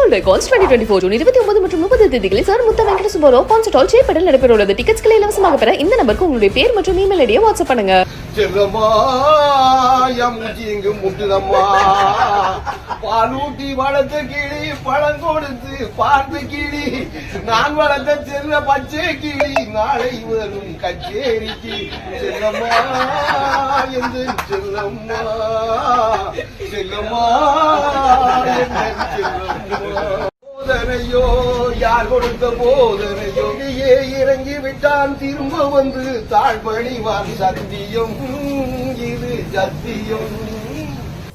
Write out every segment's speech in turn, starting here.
All Records 2024 June 29 மற்றும் 30 தேதிகளில் sir முத்த வெங்கட சுப்பராவ் கான்சர்ட் ஹால் சேப்படல் நடைபெற உள்ளது. டிக்கெட்ஸ்களை இலவசமாக பெற இந்த நம்பருக்கு உங்களுடைய பேர் மற்றும் இமெயில் ஐடியை வாட்ஸ்அப் பண்ணுங்க. பாலூட்டி வளர்த்த கிளி பழம் கொடுத்து பார்த்து கிளி நான் வளர்த்த செல்ல பச்சை கிளி நாளை வரும் கச்சேரிக்கு செல்லம்மா என்று செல்லம்மா செல்லம்மா போதனையோ யார் கொடுத்த போதனையோ நீயே இறங்கி விட்டான் திரும்ப வந்து தாழ்பணிவான் சத்தியம் இது சத்தியம்.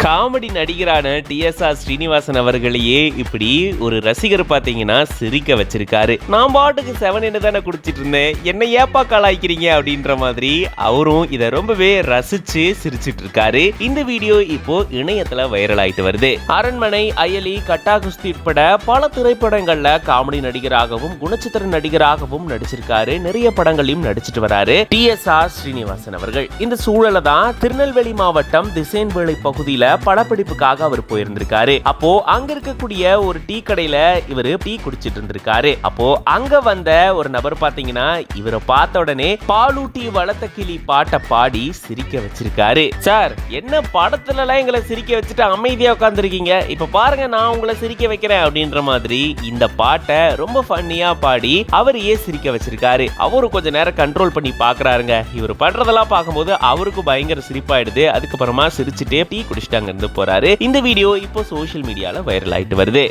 காமெடி நடிகரான டிஎஸ்ஆர் ஸ்ரீனிவாசன் அவர்களையே இப்படி ஒரு ரசிகர் பாத்தீங்கன்னா சிரிக்க வச்சிருக்காரு. நான் பாட்டுக்கு 7 தானே குடிச்சிட்டு இருந்தேன், என்ன ஏப்பா கலாய்க்கிறீங்க அப்படின்ற மாதிரி அவரும் இதை ரொம்பவே ரசிச்சு சிரிச்சிட்டு இருக்காரு. இந்த வீடியோ இப்போ இணையத்துல வைரல் ஆயிட்டு வருது. அரண்மனை, அயலி, கட்டா குஸ்தி உட்பட பல திரைப்படங்கள்ல காமெடி நடிகராகவும் குணச்சித்திர நடிகராகவும் நடிச்சிருக்காரு. நிறைய படங்களையும் நடிச்சிட்டு வராரு டிஎஸ்ஆர் ஸ்ரீனிவாசன் அவர்கள். இந்த சூழல தான் திருநெல்வேலி மாவட்டம் திசையன்வேளை பகுதியில படப்பிடிப்புக்காக அவர் போயிருந்திருக்காரு. அப்போ அங்க இருக்கக்கூடிய ஒரு டீ கடையில இவரு டீ குடிச்சிட்டு இருந்திருக்காரு. அப்போ அங்க வந்த ஒரு நபர் பாத்தீங்கன்னா இவரை பார்த்த உடனே பாலூட்டி வளர்த்த கிளி பாட்டை பாடி சிரிக்க வச்சிருக்காரு. சார், என்ன படத்துல எல்லாம் எங்களை சிரிக்க வச்சுட்டு அமைதியா உட்கார்ந்துருக்கீங்க, இப்ப பாருங்க நான் உங்களை சிரிக்க வைக்கிறேன் அப்படின்ற மாதிரி இந்த பாட்டை ரொம்ப ஃபன்னியா பாடி அவரையே சிரிக்க வச்சிருக்காரு. அவரு கொஞ்ச நேரம் கண்ட்ரோல் பண்ணி பாக்குறாருங்க. இவர் பண்றதெல்லாம் பார்க்கும்போது அவருக்கு பயங்கர சிரிப்பாயிடுது. அதுக்கப்புறமா சிரிச்சுட்டே டீ குடிச்சிட்டாங்க இருந்து போறாரு. இந்த வீடியோ இப்போ சோஷியல் மீடியால வைரல் ஆயிட்டு வருது.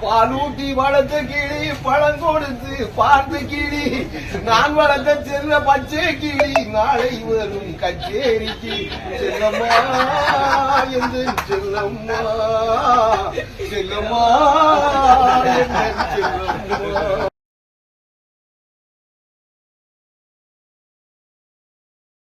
பாலூட்டி வளர்த்த கிளி பழம் கொடுத்து பார்த்து கிளி நான் வளர்த்த செல்ல பச்சை கிளி நாளை வரும் கச்சேரிக்கு செல்லம்மா என்று செல்லம்மா செல்லம்மா செல்லம்மா.